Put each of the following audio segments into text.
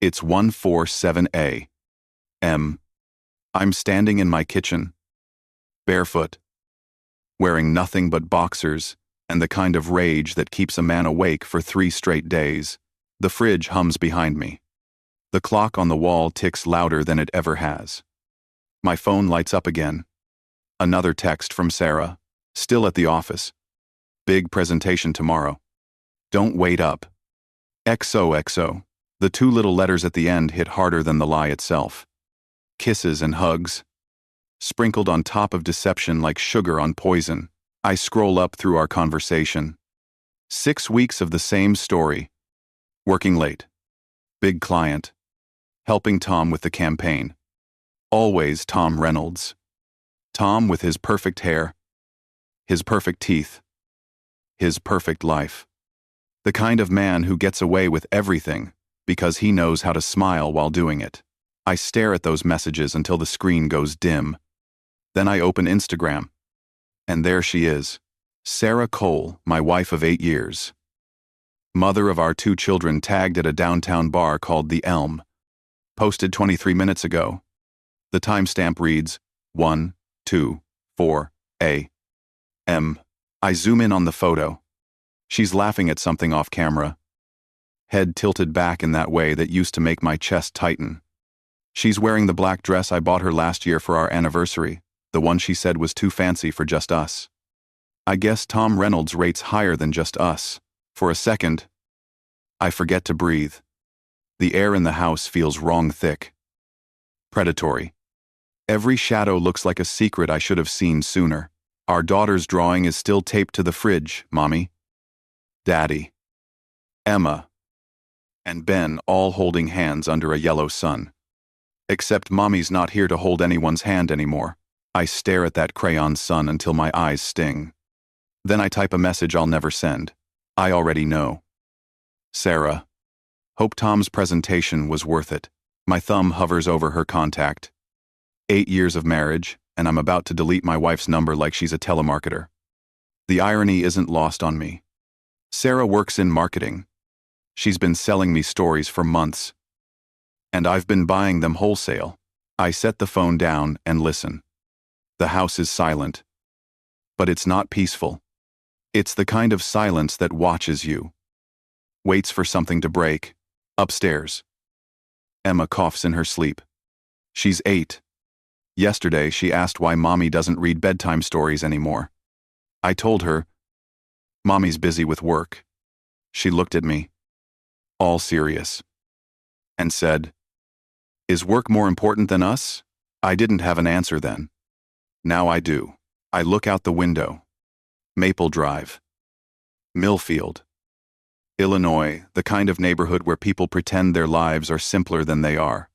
It's 147 a.m. I'm standing in my kitchen, barefoot, wearing nothing but boxers and the kind of rage that keeps a man awake for 3 straight days. The fridge hums behind me. The clock on the wall ticks louder than it ever has. My phone lights up again. Another text from Sarah, still at the office. Big presentation tomorrow. Don't wait up. XOXO. The 2 little letters at the end hit harder than the lie itself. Kisses and hugs, sprinkled on top of deception like sugar on poison. I scroll up through our conversation. 6 weeks of the same story. Working late. Big client. Helping Tom with the campaign. Always Tom Reynolds. Tom with his perfect hair, his perfect teeth, his perfect life. The kind of man who gets away with everything because he knows how to smile while doing it. I stare at those messages until the screen goes dim. Then I open Instagram. And there she is, Sarah Cole, my wife of 8 years. Mother of our 2 children, tagged at a downtown bar called The Elm. Posted 23 minutes ago. The timestamp reads 1:24 a.m. I zoom in on the photo. She's laughing at something off camera. Head tilted back in that way that used to make my chest tighten. She's wearing the black dress I bought her last year for our anniversary, the one she said was too fancy for just us. I guess Tom Reynolds rates higher than just us. For a second, I forget to breathe. The air in the house feels wrong thick. Predatory. Every shadow looks like a secret I should have seen sooner. Our daughter's drawing is still taped to the fridge, Mommy. Daddy. Emma. And Ben all holding hands under a yellow sun. Except Mommy's not here to hold anyone's hand anymore. I stare at that crayon sun until my eyes sting. Then I type a message I'll never send. I already know. Sarah. Hope Tom's presentation was worth it. My thumb hovers over her contact. 8 years of marriage, and I'm about to delete my wife's number like she's a telemarketer. The irony isn't lost on me. Sarah works in marketing. She's been selling me stories for months. And I've been buying them wholesale. I set the phone down and listen. The house is silent. But it's not peaceful. It's the kind of silence that watches you. Waits for something to break. Upstairs. Emma coughs in her sleep. She's 8. Yesterday she asked why Mommy doesn't read bedtime stories anymore. I told her, Mommy's busy with work. She looked at me, all serious, and said, Is work more important than us? I didn't have an answer then. Now I do. I look out the window. Maple Drive. Millfield. Illinois, the kind of neighborhood where people pretend their lives are simpler than they are.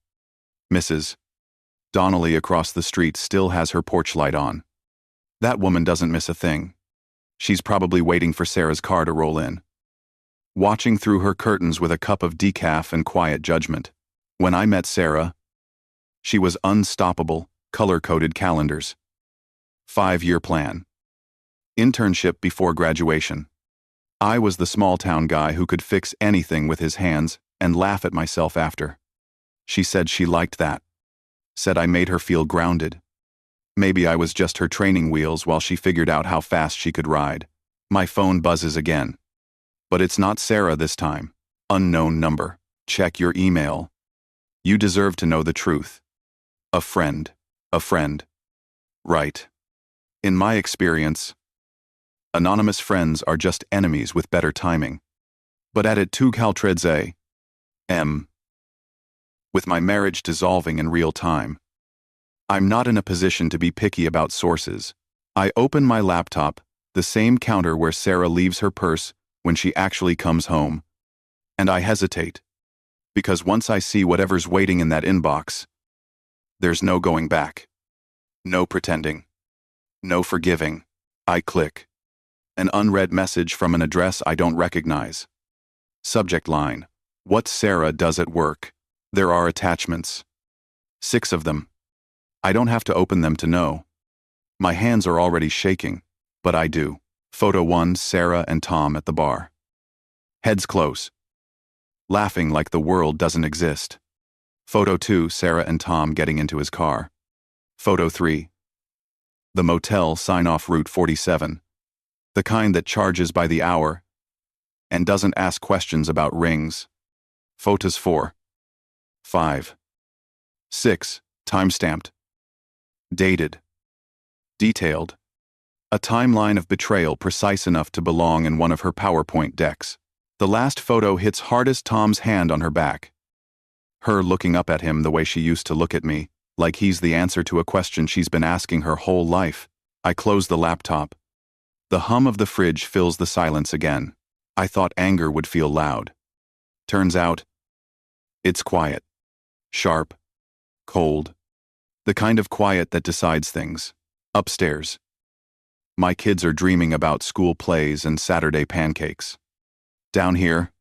Mrs. Donnelly across the street still has her porch light on. That woman doesn't miss a thing. She's probably waiting for Sarah's car to roll in. Watching through her curtains with a cup of decaf and quiet judgment. When I met Sarah, she was unstoppable, color-coded calendars. 5-year plan. Internship before graduation. I was the small-town guy who could fix anything with his hands and laugh at myself after. She said she liked that. Said I made her feel grounded. Maybe I was just her training wheels while she figured out how fast she could ride. My phone buzzes again. But it's not Sarah this time. Unknown number. Check your email. You deserve to know the truth. A friend. A friend. Right. In my experience, anonymous friends are just enemies with better timing. But at it 2:13 a.m. With my marriage dissolving in real time, I'm not in a position to be picky about sources. I open my laptop, the same counter where Sarah leaves her purse when she actually comes home, and I hesitate. Because once I see whatever's waiting in that inbox, there's no going back. No pretending. No forgiving. I click. An unread message from an address I don't recognize. Subject line: What Sarah does at work. There are attachments. 6 of them. I don't have to open them to know. My hands are already shaking, but I do. Photo 1, Sarah and Tom at the bar. Heads close. laughing like the world doesn't exist. Photo 2, Sarah and Tom getting into his car. Photo 3. The motel sign off Route 47. The kind that charges by the hour and doesn't ask questions about rings. Photos 4. 5. 6. Timestamped. Dated. Detailed. A timeline of betrayal precise enough to belong in one of her PowerPoint decks. The last photo hits hardest Tom's hand on her back. Her looking up at him the way she used to look at me, like he's the answer to a question she's been asking her whole life. I close the laptop. The hum of the fridge fills the silence again. I thought anger would feel loud. Turns out, it's quiet. Sharp. Cold. The kind of quiet that decides things. Upstairs. My kids are dreaming about school plays and Saturday pancakes. Down here,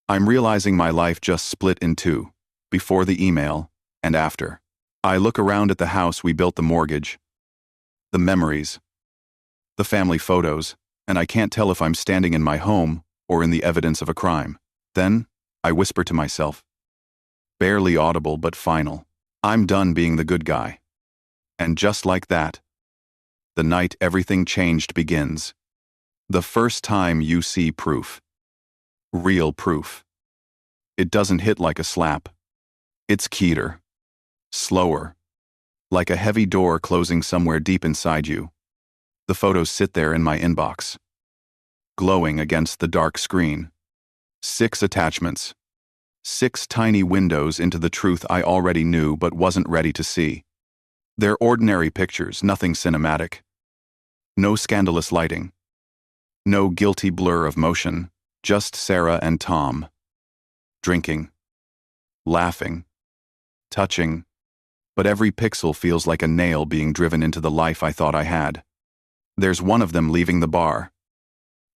I'm realizing my life just split in two, before the email and after. I look around at the house we built the mortgage, the memories, the family photos, and I can't tell if I'm standing in my home or in the evidence of a crime. Then, I whisper to myself, barely audible but final, I'm done being the good guy. And just like that, the night everything changed begins. The first time you see proof. Real proof. It doesn't hit like a slap. It's keyeder. Slower. Like a heavy door closing somewhere deep inside you. The photos sit there in my inbox. Glowing against the dark screen. 6 attachments. 6 tiny windows into the truth I already knew but wasn't ready to see. They're ordinary pictures, nothing cinematic. No scandalous lighting. No guilty blur of motion, just Sarah and Tom. Drinking. Laughing. Touching. But every pixel feels like a nail being driven into the life I thought I had. There's one of them leaving the bar.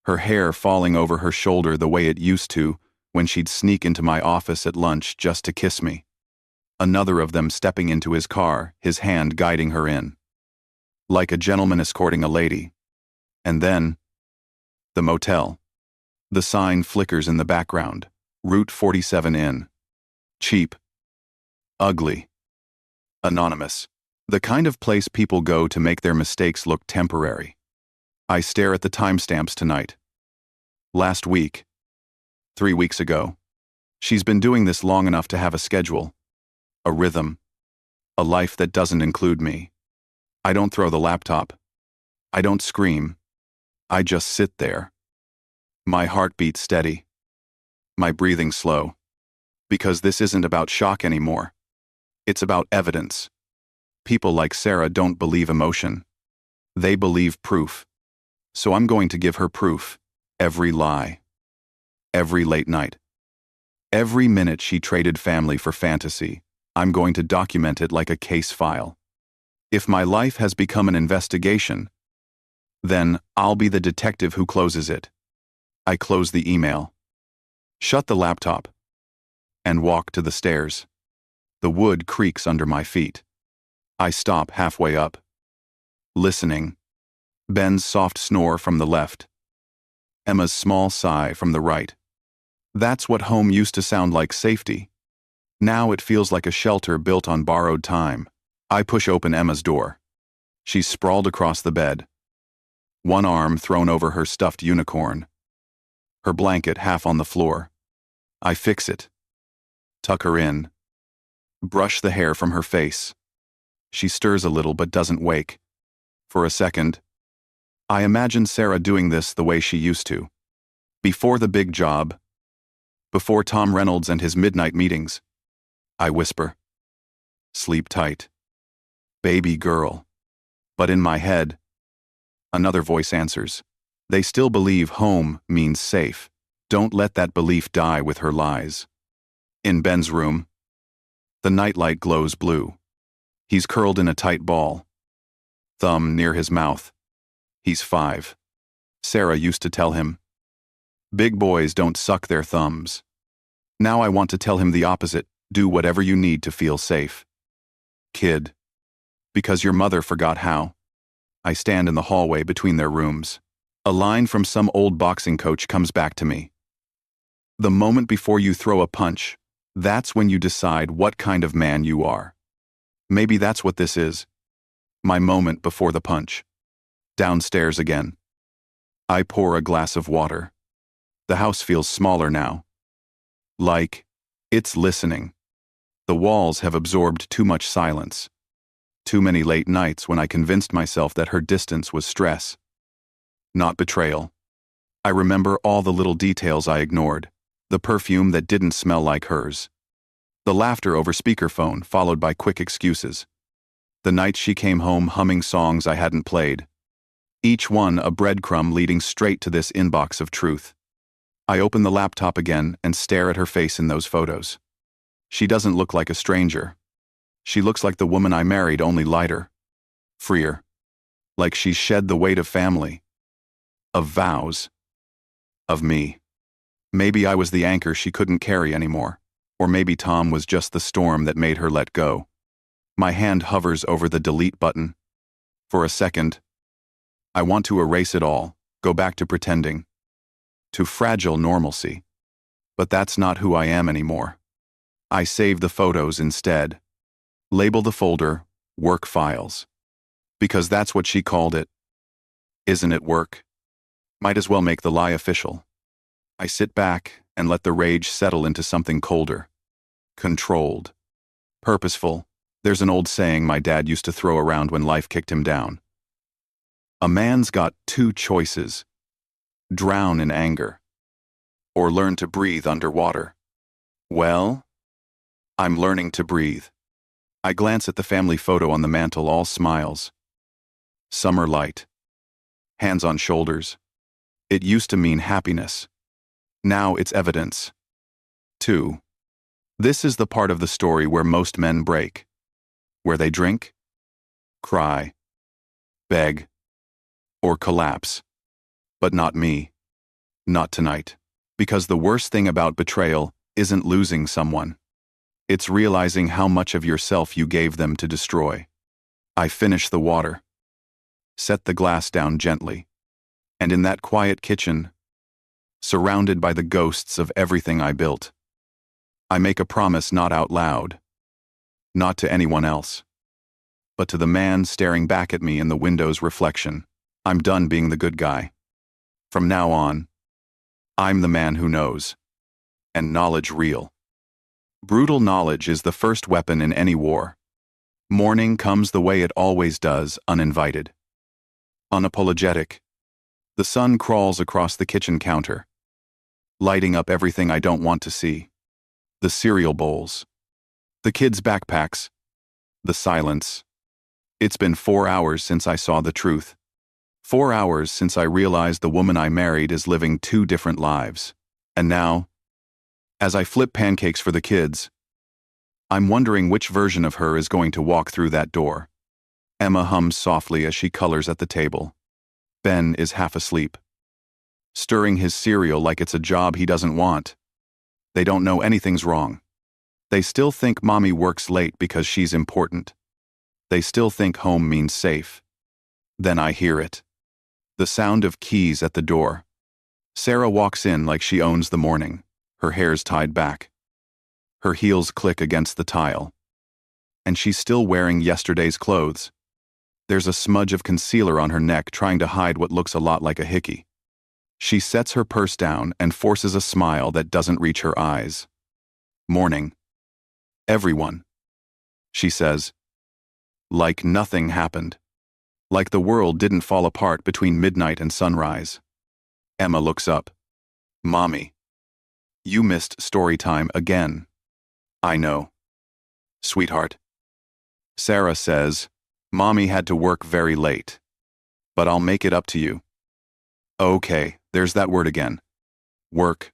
Her hair falling over her shoulder the way it used to when she'd sneak into my office at lunch just to kiss me. Another of them stepping into his car, his hand guiding her in. Like a gentleman escorting a lady. And then, the motel. The sign flickers in the background. Route 47 Inn. Cheap. Ugly. Anonymous. The kind of place people go to make their mistakes look temporary. I stare at the timestamps tonight. Last week. 3 weeks ago. She's been doing this long enough to have a schedule. A rhythm. A life that doesn't include me. I don't throw the laptop. I don't scream. I just sit there. My heartbeat steady. My breathing slow. Because this isn't about shock anymore. It's about evidence. People like Sarah don't believe emotion. They believe proof. So I'm going to give her proof. Every lie. Every late night. Every minute she traded family for fantasy. I'm going to document it like a case file. If my life has become an investigation, then I'll be the detective who closes it. I close the email. Shut the laptop. And walk to the stairs. The wood creaks under my feet. I stop halfway up. Listening. Ben's soft snore from the left. Emma's small sigh from the right. That's what home used to sound like, safety. Now it feels like a shelter built on borrowed time. I push open Emma's door. She's sprawled across the bed. One arm thrown over her stuffed unicorn. Her blanket half on the floor. I fix it. Tuck her in. Brush the hair from her face. She stirs a little but doesn't wake. For a second, I imagine Sarah doing this the way she used to. Before the big job. Before Tom Reynolds and his midnight meetings. I whisper. Sleep tight. Baby girl. But in my head, another voice answers. They still believe home means safe. Don't let that belief die with her lies. In Ben's room, the nightlight glows blue. He's curled in a tight ball. Thumb near his mouth. He's 5. Sarah used to tell him, big boys don't suck their thumbs. Now I want to tell him the opposite. Do whatever you need to feel safe. Kid. Because your mother forgot how. I stand in the hallway between their rooms. A line from some old boxing coach comes back to me. The moment before you throw a punch, that's when you decide what kind of man you are. Maybe that's what this is. My moment before the punch. Downstairs again. I pour a glass of water. The house feels smaller now. Like, it's listening. The walls have absorbed too much silence. Too many late nights when I convinced myself that her distance was stress, not betrayal. I remember all the little details I ignored. The perfume that didn't smell like hers. The laughter over speakerphone followed by quick excuses. The nights she came home humming songs I hadn't played. Each one a breadcrumb leading straight to this inbox of truth. I open the laptop again and stare at her face in those photos. She doesn't look like a stranger. She looks like the woman I married, only lighter. Freer. Like she's shed the weight of family. Of vows. Of me. Maybe I was the anchor she couldn't carry anymore. Or maybe Tom was just the storm that made her let go. My hand hovers over the delete button. For a second, I want to erase it all, go back to pretending. To fragile normalcy. But that's not who I am anymore. I save the photos instead. Label the folder, work files. Because that's what she called it. Isn't it work? Might as well make the lie official. I sit back and let the rage settle into something colder. Controlled. Purposeful. There's an old saying my dad used to throw around when life kicked him down. A man's got two choices. Drown in anger. Or learn to breathe underwater. Well, I'm learning to breathe. I glance at the family photo on the mantel, all smiles. Summer light. Hands on shoulders. It used to mean happiness. Now it's evidence. 2. This is the part of the story where most men break. Where they drink, cry, beg, or collapse. But not me. Not tonight. Because the worst thing about betrayal isn't losing someone. It's realizing how much of yourself you gave them to destroy. I finish the water. Set the glass down gently. And in that quiet kitchen, surrounded by the ghosts of everything I built, I make a promise not out loud. Not to anyone else. But to the man staring back at me in the window's reflection. I'm done being the good guy. From now on, I'm the man who knows. And knowledge real. Brutal knowledge is the first weapon in any war. Morning comes the way it always does, uninvited. Unapologetic. The sun crawls across the kitchen counter, lighting up everything I don't want to see. The cereal bowls. The kids' backpacks. The silence. It's been 4 hours since I saw the truth. 4 hours since I realized the woman I married is living 2 different lives. And now, as I flip pancakes for the kids, I'm wondering which version of her is going to walk through that door. Emma hums softly as she colors at the table. Ben is half asleep, stirring his cereal like it's a job he doesn't want. They don't know anything's wrong. They still think mommy works late because she's important. They still think home means safe. Then I hear it. The sound of keys at the door. Sarah walks in like she owns the morning, her hair's tied back. Her heels click against the tile. And she's still wearing yesterday's clothes. There's a smudge of concealer on her neck trying to hide what looks a lot like a hickey. She sets her purse down and forces a smile that doesn't reach her eyes. Morning. Everyone. She says. Like nothing happened. Like the world didn't fall apart between midnight and sunrise. Emma looks up. Mommy. You missed story time again. I know. Sweetheart. Sarah says, Mommy had to work very late. But I'll make it up to you. Okay, there's that word again. Work.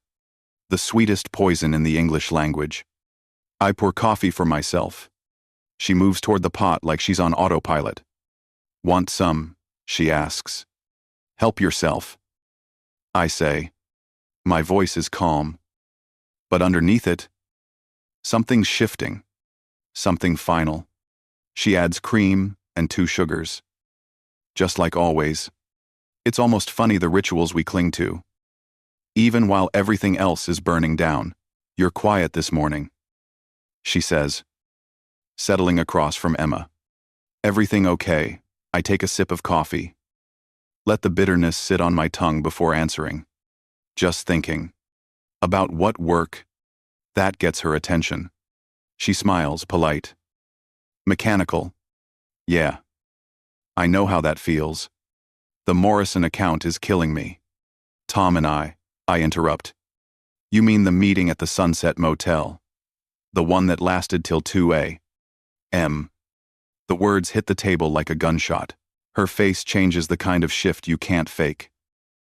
The sweetest poison in the English language. I pour coffee for myself. She moves toward the pot like she's on autopilot. Want some? She asks. Help yourself. I say. My voice is calm. But underneath it, something's shifting. Something final. She adds cream and 2 sugars. Just like always. It's almost funny the rituals we cling to. Even while everything else is burning down. You're quiet this morning, she says, settling across from Emma. Everything okay? I take a sip of coffee. Let the bitterness sit on my tongue before answering. Just thinking. About what work? That gets her attention. She smiles, polite. Mechanical. Yeah. I know how that feels. The Morrison account is killing me. Tom and I interrupt. You mean the meeting at the Sunset Motel? The one that lasted till 2 a.m. The words hit the table like a gunshot. Her face changes the kind of shift you can't fake.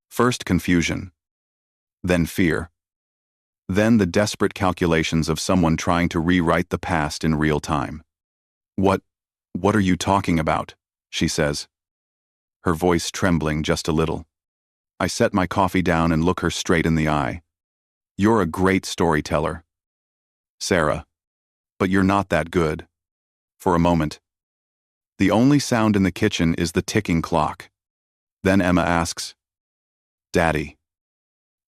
First confusion. Then fear. Then the desperate calculations of someone trying to rewrite the past in real time. What are you talking about? She says, her voice trembling just a little. I set my coffee down and look her straight in the eye. You're a great storyteller, Sarah, but you're not that good. For a moment. The only sound in the kitchen is the ticking clock. Then Emma asks, Daddy,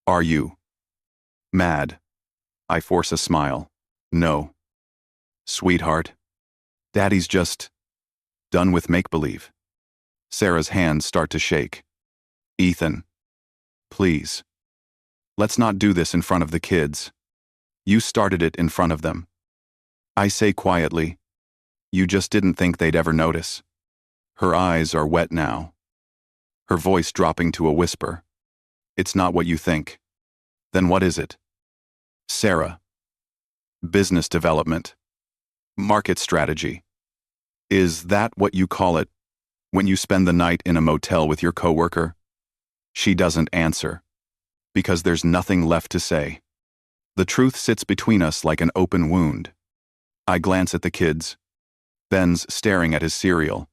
are you mad? I force a smile. No. Sweetheart, Daddy's just done with make-believe. Sarah's hands start to shake. Ethan, please. Let's not do this in front of the kids. You started it in front of them. I say quietly, you just didn't think they'd ever notice. Her eyes are wet now. Her voice dropping to a whisper. It's not what you think. Then what is it? Sarah. Business development. Market strategy. Is that what you call it when you spend the night in a motel with your coworker? She doesn't answer. Because there's nothing left to say. The truth sits between us like an open wound. I glance at the kids. Ben's staring at his cereal.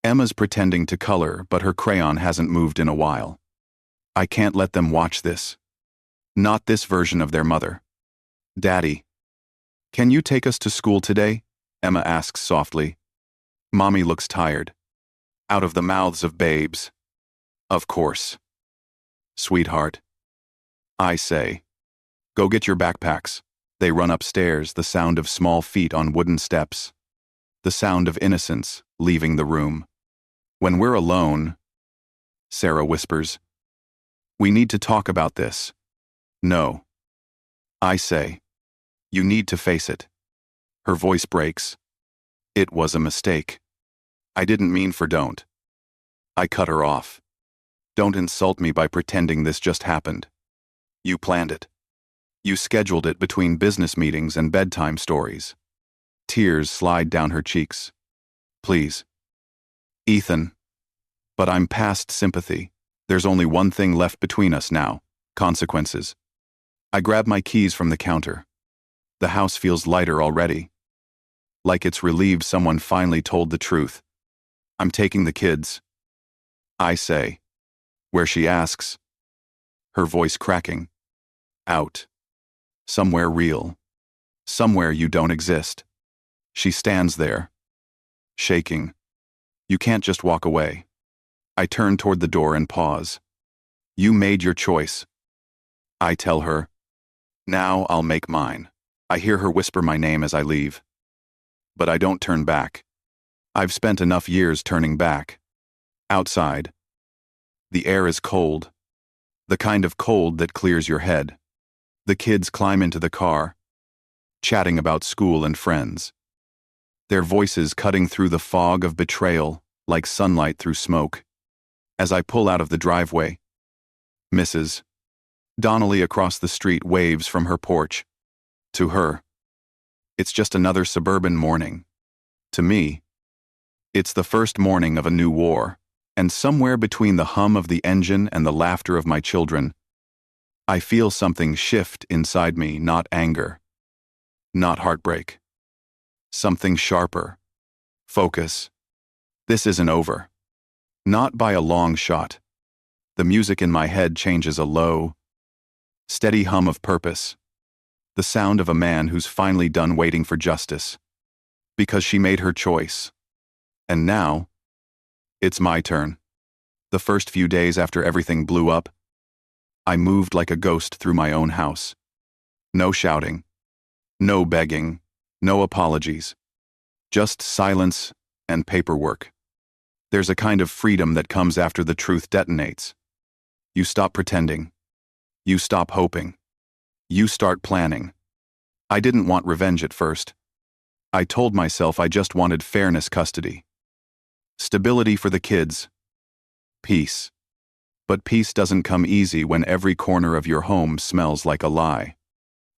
Emma's pretending to color, but her crayon hasn't moved in a while. I can't let them watch this. Not this version of their mother. Daddy, can you take us to school today? Emma asks softly. Mommy looks tired. Out of the mouths of babes. Of course. Sweetheart. I say. Go get your backpacks. They run upstairs, the sound of small feet on wooden steps. The sound of innocence leaving the room. When we're alone, Sarah whispers, we need to talk about this. No. I say, you need to face it. Her voice breaks. It was a mistake. I didn't mean for don't. I cut her off. Don't insult me by pretending this just happened. You planned it. You scheduled it between business meetings and bedtime stories. Tears slide down her cheeks. Please. Ethan. But I'm past sympathy. There's only one thing left between us now. Consequences. I grab my keys from the counter. The house feels lighter already. Like it's relieved someone finally told the truth. I'm taking the kids. I say. Where she asks. Her voice cracking. Out. Somewhere real. Somewhere you don't exist. She stands there. Shaking. You can't just walk away. I turn toward the door and pause. You made your choice. I tell her. Now I'll make mine. I hear her whisper my name as I leave. But I don't turn back. I've spent enough years turning back. Outside. The air is cold. The kind of cold that clears your head. The kids climb into the car, chatting about school and friends. Their voices cutting through the fog of betrayal like sunlight through smoke. As I pull out of the driveway, Mrs. Donnelly across the street waves from her porch. To her, it's just another suburban morning. To me, it's the first morning of a new war, and somewhere between the hum of the engine and the laughter of my children, I feel something shift inside me, not anger, not heartbreak. Something sharper. Focus. This isn't over. Not by a long shot. The music in my head changes a low, steady hum of purpose. The sound of a man who's finally done waiting for justice. Because she made her choice. And now, it's my turn. The first few days after everything blew up, I moved like a ghost through my own house. No shouting. No begging. No apologies. Just silence and paperwork. There's a kind of freedom that comes after the truth detonates. You stop pretending. You stop hoping. You start planning. I didn't want revenge at first. I told myself I just wanted fairness custody. Stability for the kids. Peace. But peace doesn't come easy when every corner of your home smells like a lie.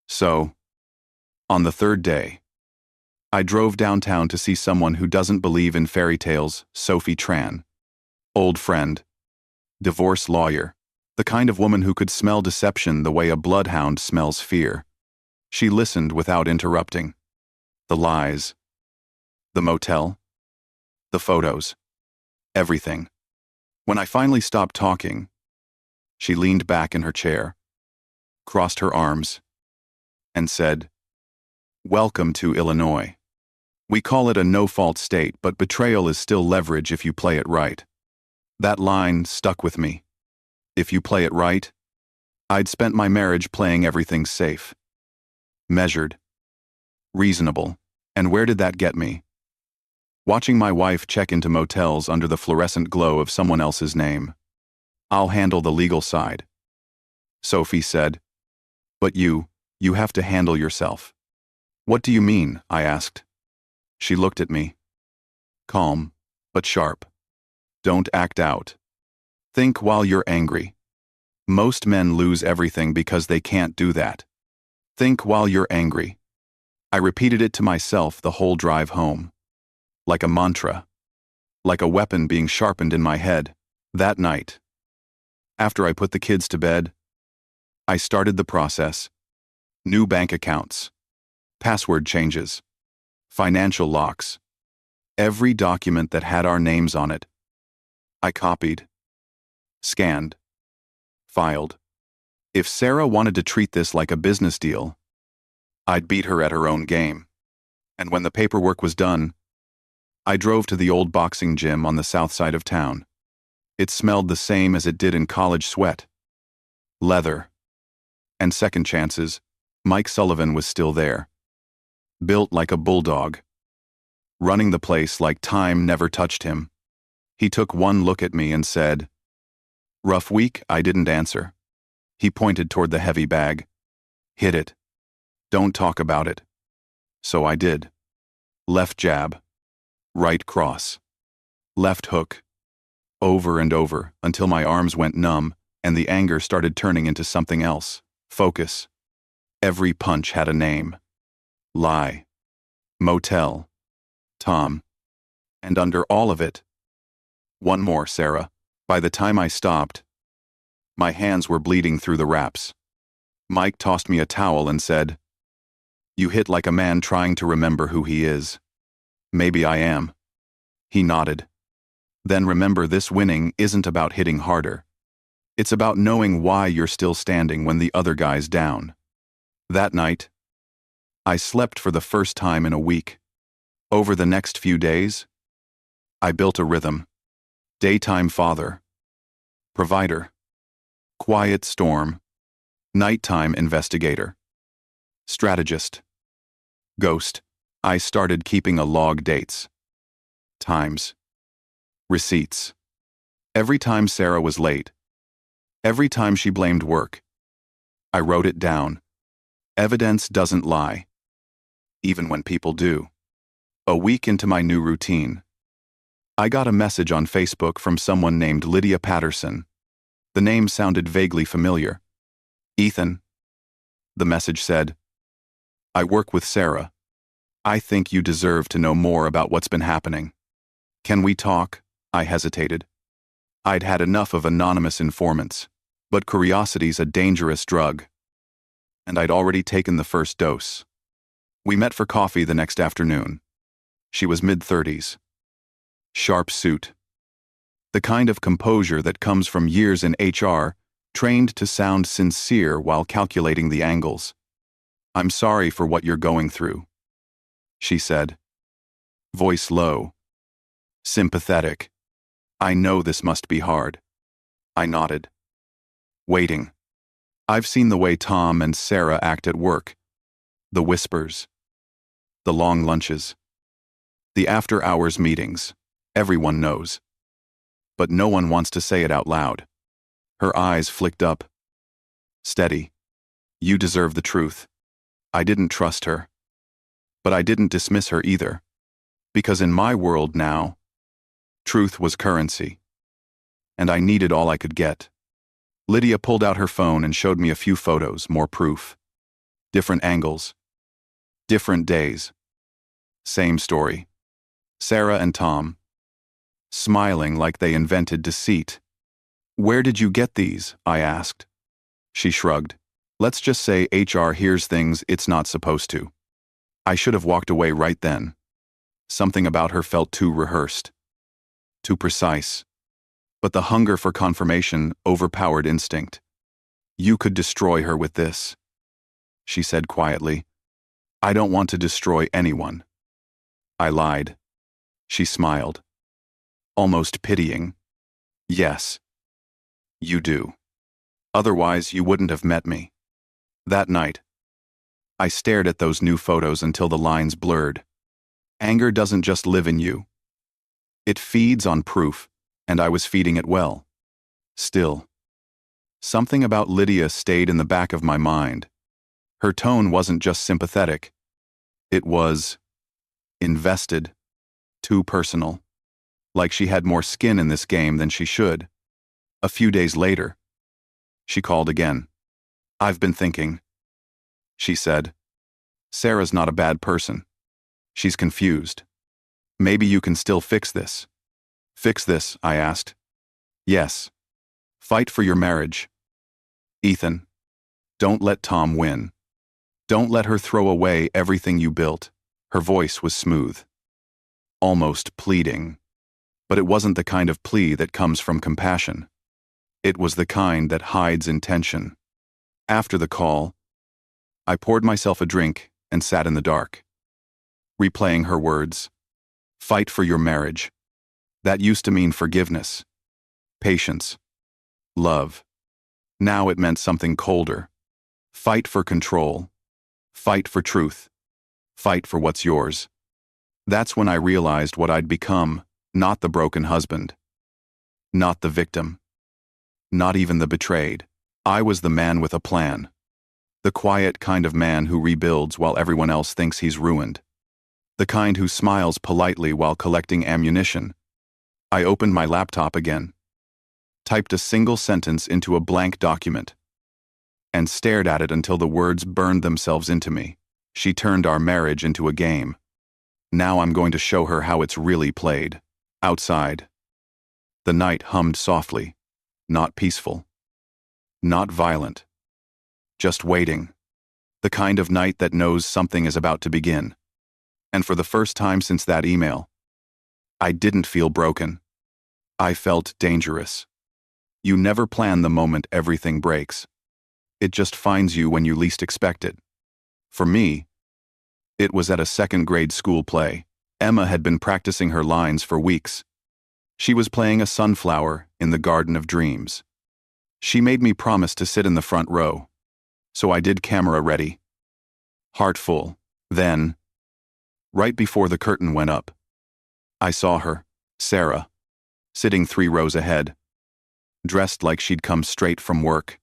So, on the third day, I drove downtown to see someone who doesn't believe in fairy tales, Sophie Tran. Old friend. Divorce lawyer. The kind of woman who could smell deception the way a bloodhound smells fear. She listened without interrupting. The lies. The motel. The photos. Everything. When I finally stopped talking, she leaned back in her chair, crossed her arms, and said, "Welcome to Illinois. We call it a no-fault state, but betrayal is still leverage if you play it right." That line stuck with me. If you play it right, I'd spent my marriage playing everything safe. Measured. Reasonable. And where did that get me? Watching my wife check into motels under the fluorescent glow of someone else's name. "I'll handle the legal side," Sophie said. "But you have to handle yourself." "What do you mean?" I asked. She looked at me. Calm, but sharp. "Don't act out. Think while you're angry. Most men lose everything because they can't do that. Think while you're angry." I repeated it to myself the whole drive home. Like a mantra. Like a weapon being sharpened in my head. That night, after I put the kids to bed, I started the process. New bank accounts. Password changes. Financial locks. Every document that had our names on it. I copied. Scanned. Filed. If Sarah wanted to treat this like a business deal, I'd beat her at her own game. And when the paperwork was done, I drove to the old boxing gym on the south side of town. It smelled the same as it did in college sweat. Leather. And second chances. Mike Sullivan was still there. Built like a bulldog. Running the place like time never touched him. He took one look at me and said, "Rough week?" I didn't answer. He pointed toward the heavy bag. "Hit it. Don't talk about it." So I did. Left jab. Right cross. Left hook. Over and over, until my arms went numb, and the anger started turning into something else. Focus. Every punch had a name. Lie. Motel. Tom. And under all of it, "One more, Sarah." By the time I stopped, my hands were bleeding through the wraps. Mike tossed me a towel and said, "You hit like a man trying to remember who he is." "Maybe I am." He nodded. "Then remember, this winning isn't about hitting harder. It's about knowing why you're still standing when the other guy's down." That night, I slept for the first time in a week. Over the next few days, I built a rhythm. Daytime father. Provider. Quiet storm. Nighttime investigator. Strategist. Ghost. I started keeping a log: dates. Times. Receipts. Every time Sarah was late. Every time she blamed work. I wrote it down. Evidence doesn't lie. Even when people do. A week into my new routine, I got a message on Facebook from someone named Lydia Patterson. The name sounded vaguely familiar. "Ethan." The message said, "I work with Sarah. I think you deserve to know more about what's been happening. Can we talk?" I hesitated. I'd had enough of anonymous informants, but curiosity's a dangerous drug. And I'd already taken the first dose. We met for coffee the next afternoon. She was mid-30s. Sharp suit. The kind of composure that comes from years in HR, trained to sound sincere while calculating the angles. "I'm sorry for what you're going through," she said. Voice low. Sympathetic. "I know this must be hard." I nodded. Waiting. I've seen the way Tom and Sarah act at work. The whispers. The long lunches. The after-hours meetings. Everyone knows. But no one wants to say it out loud. Her eyes flicked up. Steady. You deserve the truth. I didn't trust her. But I didn't dismiss her either. Because in my world now, truth was currency. And I needed all I could get. Lydia pulled out her phone and showed me a few photos, more proof. Different angles. Different days. Same story. Sarah and Tom. Smiling like they invented deceit. Where did you get these? I asked. She shrugged. Let's just say HR hears things it's not supposed to. I should have walked away right then. Something about her felt too rehearsed. Too precise. But the hunger for confirmation overpowered instinct. You could destroy her with this, she said quietly. I don't want to destroy anyone. I lied. She smiled. Almost pitying. Yes. You do. Otherwise, you wouldn't have met me. That night, I stared at those new photos until the lines blurred. Anger doesn't just live in you. It feeds on proof, and I was feeding it well. Still, something about Lydia stayed in the back of my mind. Her tone wasn't just sympathetic. It was invested, too personal. Like she had more skin in this game than she should. A few days later, she called again. I've been thinking, she said. Sarah's not a bad person. She's confused. Maybe you can still fix this. Fix this, I asked. Yes. Fight for your marriage. Ethan, don't let Tom win. Don't let her throw away everything you built. Her voice was smooth. Almost pleading. But it wasn't the kind of plea that comes from compassion. It was the kind that hides intention. After the call, I poured myself a drink and sat in the dark. Replaying her words. Fight for your marriage. That used to mean forgiveness, patience, love. Now it meant something colder. Fight for control. Fight for truth. Fight for what's yours. That's when I realized what I'd become, not the broken husband. Not the victim. Not even the betrayed. I was the man with a plan. The quiet kind of man who rebuilds while everyone else thinks he's ruined. The kind who smiles politely while collecting ammunition. I opened my laptop again, typed a single sentence into a blank document, and stared at it until the words burned themselves into me. She turned our marriage into a game. Now I'm going to show her how it's really played. Outside. The night hummed softly, not peaceful, not violent, just waiting. The kind of night that knows something is about to begin. And for the first time since that email, I didn't feel broken. I felt dangerous. You never plan the moment everything breaks. It just finds you when you least expect it. For me, it was at a second-grade school play. Emma had been practicing her lines for weeks. She was playing a sunflower in the Garden of Dreams. She made me promise to sit in the front row. So I did, camera ready. Heart full. Then, right before the curtain went up, I saw her, Sarah, sitting 3 rows ahead, dressed like she'd come straight from work.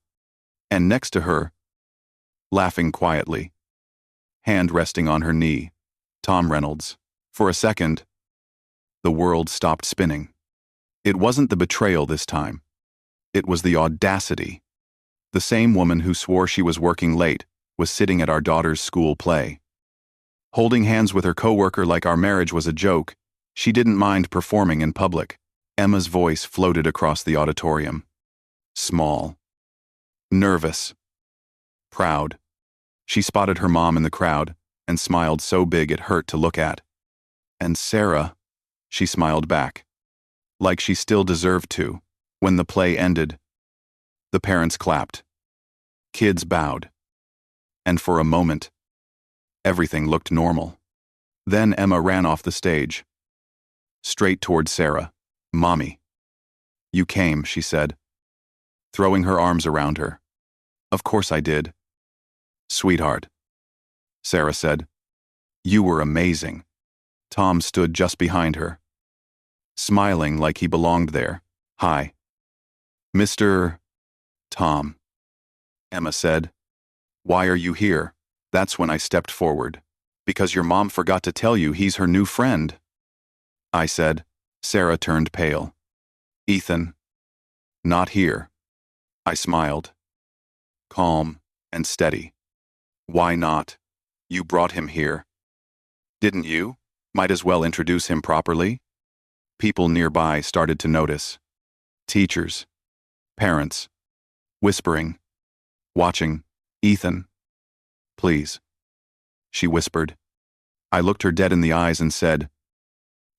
And next to her, laughing quietly, hand resting on her knee, Tom Reynolds. For a second, the world stopped spinning. It wasn't the betrayal this time. It was the audacity. The same woman who swore she was working late was sitting at our daughter's school play. Holding hands with her coworker like our marriage was a joke, she didn't mind performing in public. Emma's voice floated across the auditorium. Small. Nervous. Proud. She spotted her mom in the crowd and smiled so big it hurt to look at. And Sarah, she smiled back. Like she still deserved to. When the play ended, the parents clapped. Kids bowed. And for a moment, everything looked normal. Then Emma ran off the stage. Straight toward Sarah. Mommy. You came, she said, throwing her arms around her. Of course I did. Sweetheart, Sarah said. You were amazing. Tom stood just behind her, smiling like he belonged there. Hi. Mr. Tom, Emma said. Why are you here? That's when I stepped forward. Because your mom forgot to tell you he's her new friend, I said. Sarah turned pale. Ethan. Not here. I smiled. Calm and steady. Why not? You brought him here. Didn't you? Might as well introduce him properly. People nearby started to notice. Teachers. Parents. Whispering. Watching. Ethan. Please. She whispered. I looked her dead in the eyes and said,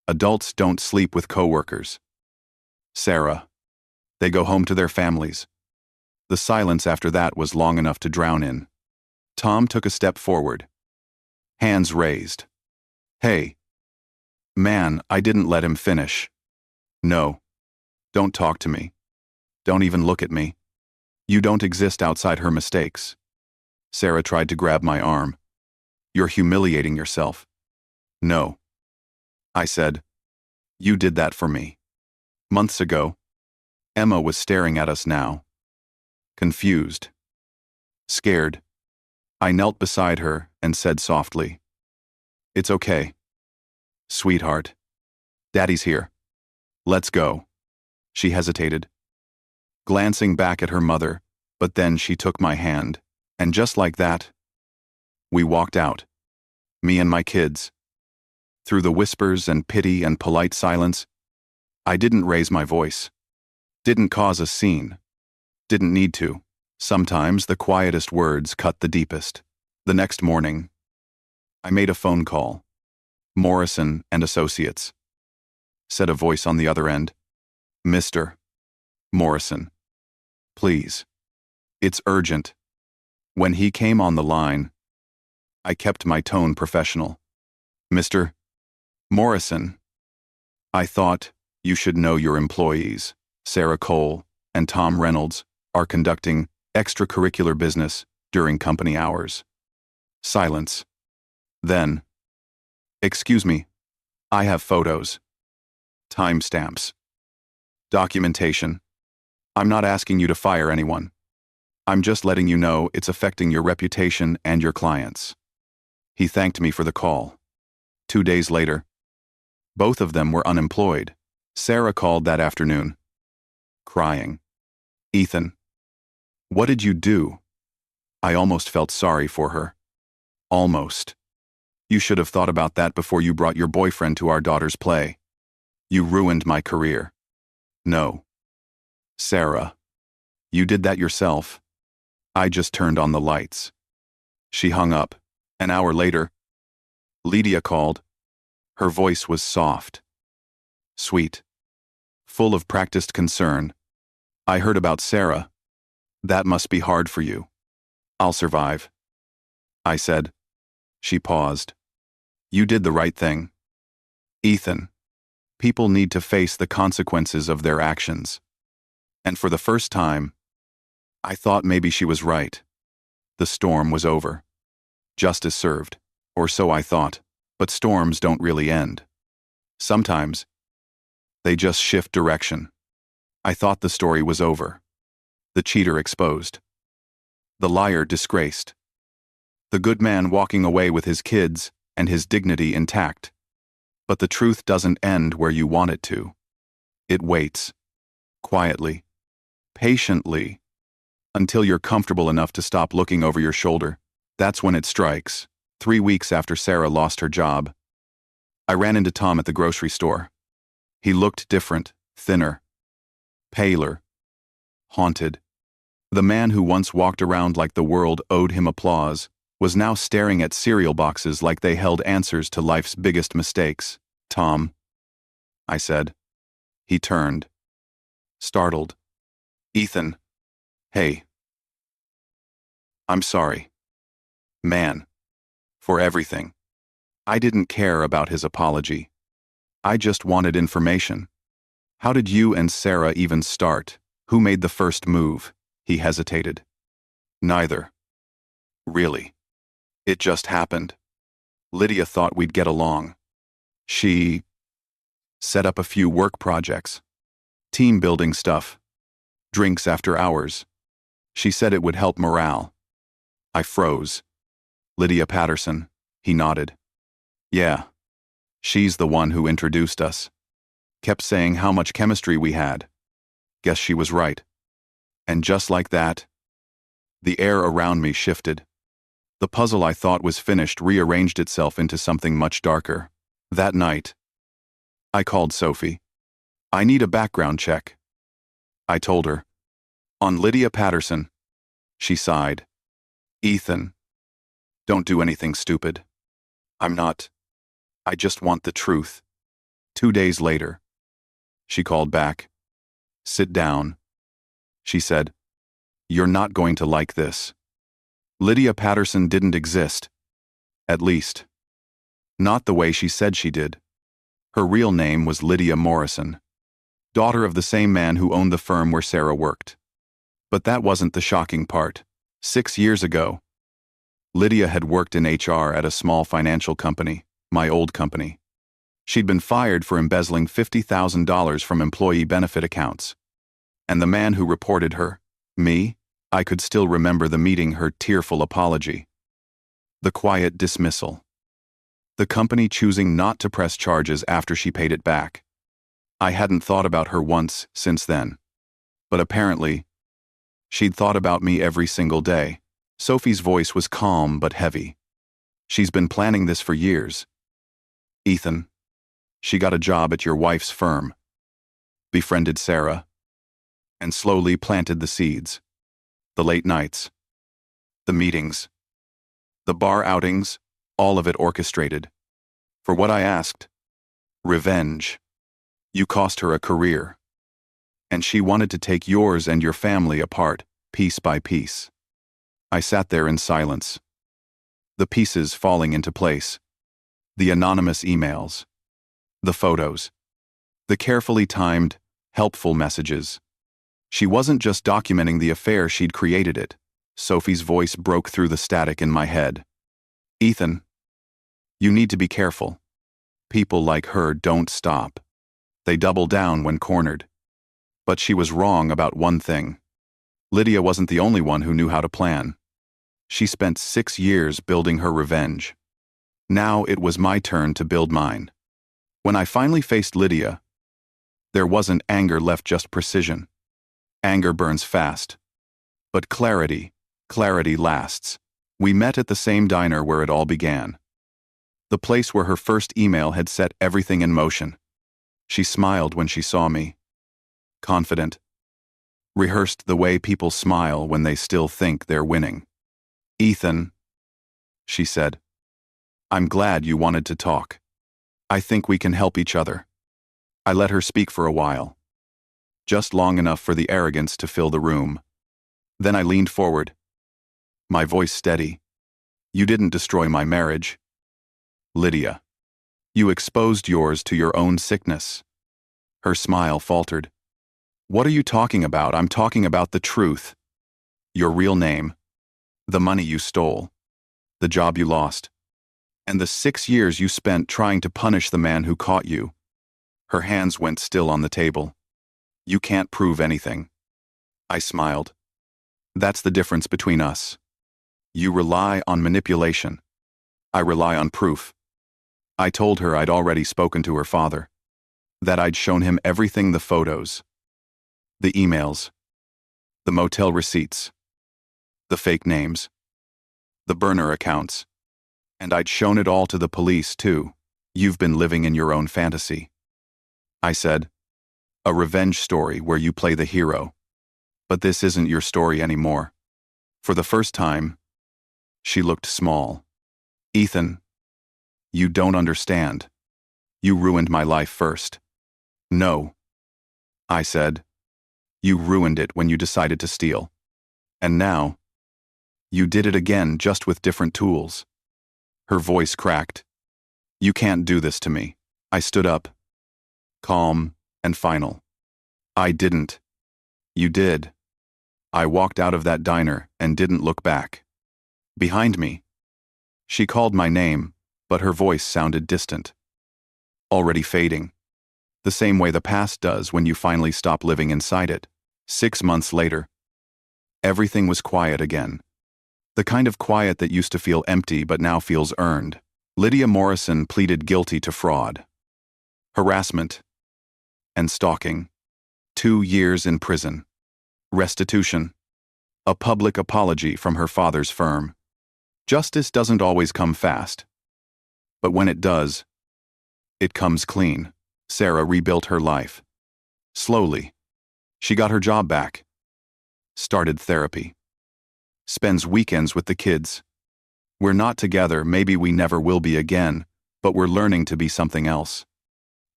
Adults don't sleep with coworkers. Sarah. They go home to their families. The silence after that was long enough to drown in. Tom took a step forward. Hands raised. Hey. Man, I didn't let him finish. No. Don't talk to me. Don't even look at me. You don't exist outside her mistakes. Sarah tried to grab my arm. You're humiliating yourself. No. I said. You did that for me. Months ago. Emma was staring at us now. Confused. Scared. I knelt beside her and said softly, It's okay. Sweetheart. Daddy's here. Let's go. She hesitated, glancing back at her mother, but then she took my hand, and just like that, we walked out. Me and my kids. Through the whispers and pity and polite silence, I didn't raise my voice. Didn't cause a scene. Didn't need to. Sometimes the quietest words cut the deepest. The next morning, I made a phone call. Morrison and Associates. Said a voice on the other end. Mr. Morrison. Please. It's urgent. When he came on the line, I kept my tone professional. Mr. Morrison. I thought you should know your employees, Sarah Cole and Tom Reynolds, are conducting extracurricular business during company hours. Silence. Then, excuse me, I have photos. Timestamps. Documentation. I'm not asking you to fire anyone. I'm just letting you know it's affecting your reputation and your clients. He thanked me for the call. 2 days later, both of them were unemployed. Sarah called that afternoon, crying. Ethan. What did you do? I almost felt sorry for her. Almost. You should have thought about that before you brought your boyfriend to our daughter's play. You ruined my career. No. Sarah. You did that yourself. I just turned on the lights. She hung up. An hour later, Lydia called. Her voice was soft. Sweet. Full of practiced concern. I heard about Sarah. That must be hard for you. I'll survive. I said. She paused. You did the right thing. Ethan. People need to face the consequences of their actions. And for the first time, I thought maybe she was right. The storm was over. Justice served, or so I thought, but storms don't really end. Sometimes, they just shift direction. I thought the story was over. The cheater exposed. The liar disgraced. The good man walking away with his kids and his dignity intact. But the truth doesn't end where you want it to. It waits. Quietly. Patiently. Until you're comfortable enough to stop looking over your shoulder. That's when it strikes. 3 weeks after Sarah lost her job. I ran into Tom at the grocery store. He looked different, thinner, paler, haunted. The man who once walked around like the world owed him applause was now staring at cereal boxes like they held answers to life's biggest mistakes. Tom, I said. He turned. Startled. Ethan. Hey. I'm sorry. Man. For everything. I didn't care about his apology. I just wanted information. How did you and Sarah even start? Who made the first move? He hesitated. Neither. Really. It just happened. Lydia thought we'd get along. She set up a few work projects, team building stuff, drinks after hours. She said it would help morale. I froze. Lydia Patterson, he nodded. Yeah. She's the one who introduced us. Kept saying how much chemistry we had. Guess she was right. And just like that, the air around me shifted. The puzzle I thought was finished rearranged itself into something much darker. That night, I called Sophie. I need a background check. I told her. On Lydia Patterson. She sighed. Ethan. Don't do anything stupid. I'm not. I just want the truth. 2 days later. She called back. Sit down. She said. You're not going to like this. Lydia Patterson didn't exist. At least. Not the way she said she did. Her real name was Lydia Morrison, daughter of the same man who owned the firm where Sarah worked. But that wasn't the shocking part. 6 years ago, Lydia had worked in HR at a small financial company, my old company. She'd been fired for embezzling $50,000 from employee benefit accounts. And the man who reported her, me, I could still remember the meeting, her tearful apology. The quiet dismissal. The company choosing not to press charges after she paid it back. I hadn't thought about her once since then. But apparently, she'd thought about me every single day. Sophie's voice was calm but heavy. She's been planning this for years. Ethan. She got a job at your wife's firm. Befriended Sarah. And slowly planted the seeds. The late nights. The meetings. The bar outings, all of it orchestrated. For what I asked. Revenge. You cost her a career. And she wanted to take yours and your family apart, piece by piece. I sat there in silence. The pieces falling into place. The anonymous emails. The photos. The carefully timed, helpful messages. She wasn't just documenting the affair, she'd created it. Sophie's voice broke through the static in my head. Ethan. You need to be careful. People like her don't stop. They double down when cornered. But she was wrong about one thing. Lydia wasn't the only one who knew how to plan. She spent 6 years building her revenge. Now it was my turn to build mine. When I finally faced Lydia, there wasn't anger left, just precision. Anger burns fast. But clarity lasts. We met at the same diner where it all began. The place where her first email had set everything in motion. She smiled when she saw me. Confident. Rehearsed the way people smile when they still think they're winning. Ethan, she said. I'm glad you wanted to talk. I think we can help each other. I let her speak for a while. Just long enough for the arrogance to fill the room. Then I leaned forward. My voice steady. You didn't destroy my marriage. Lydia. You exposed yours to your own sickness. Her smile faltered. What are you talking about? I'm talking about the truth. Your real name. The money you stole. The job you lost. And the 6 years you spent trying to punish the man who caught you. Her hands went still on the table. You can't prove anything. I smiled. That's the difference between us. You rely on manipulation. I rely on proof. I told her I'd already spoken to her father. That I'd shown him everything, the photos. The emails. The motel receipts. The fake names. The burner accounts. And I'd shown it all to the police, too. You've been living in your own fantasy. I said. A revenge story where you play the hero. But this isn't your story anymore. For the first time, she looked small. Ethan, you don't understand. You ruined my life first. No. I said. You ruined it when you decided to steal. And now, you did it again, just with different tools. Her voice cracked. You can't do this to me. I stood up. Calm and final. I didn't. You did. I walked out of that diner and didn't look back. Behind me, she called my name, but her voice sounded distant. Already fading. The same way the past does when you finally stop living inside it. 6 months later, everything was quiet again. The kind of quiet that used to feel empty but now feels earned. Lydia Morrison pleaded guilty to fraud, harassment, and stalking. 2 years in prison. Restitution. A public apology from her father's firm. Justice doesn't always come fast. But when it does, it comes clean. Sarah rebuilt her life. Slowly. She got her job back. Started therapy. Spends weekends with the kids. We're not together, maybe we never will be again, but we're learning to be something else.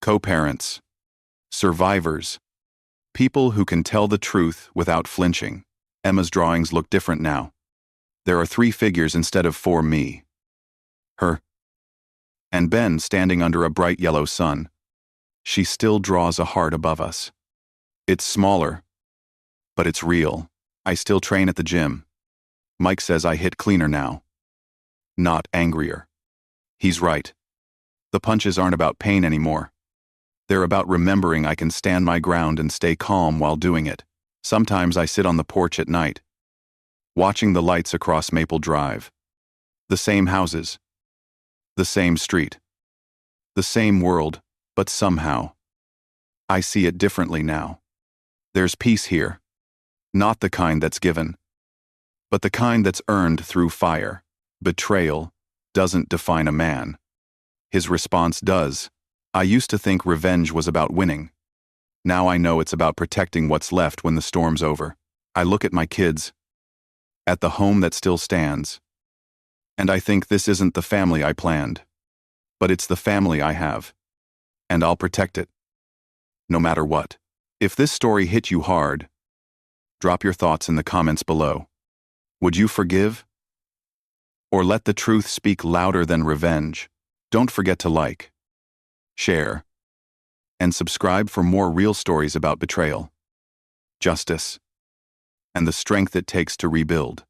Co-parents. Survivors. People who can tell the truth without flinching. Emma's drawings look different now. There are 3 figures instead of 4 me. Her. And Ben standing under a bright yellow sun. She still draws a heart above us. It's smaller, but it's real. I still train at the gym. Mike says I hit cleaner now. Not angrier. He's right. The punches aren't about pain anymore. They're about remembering I can stand my ground and stay calm while doing it. Sometimes I sit on the porch at night, watching the lights across Maple Drive. The same houses. The same street. The same world, but somehow, I see it differently now. There's peace here. Not the kind that's given, but the kind that's earned through fire. Betrayal doesn't define a man. His response does. I used to think revenge was about winning. Now I know it's about protecting what's left when the storm's over. I look at my kids, at the home that still stands, and I think this isn't the family I planned, but it's the family I have, and I'll protect it, no matter what. If this story hit you hard, drop your thoughts in the comments below. Would you forgive? Or let the truth speak louder than revenge? Don't forget to like, share, and subscribe for more real stories about betrayal, justice, and the strength it takes to rebuild.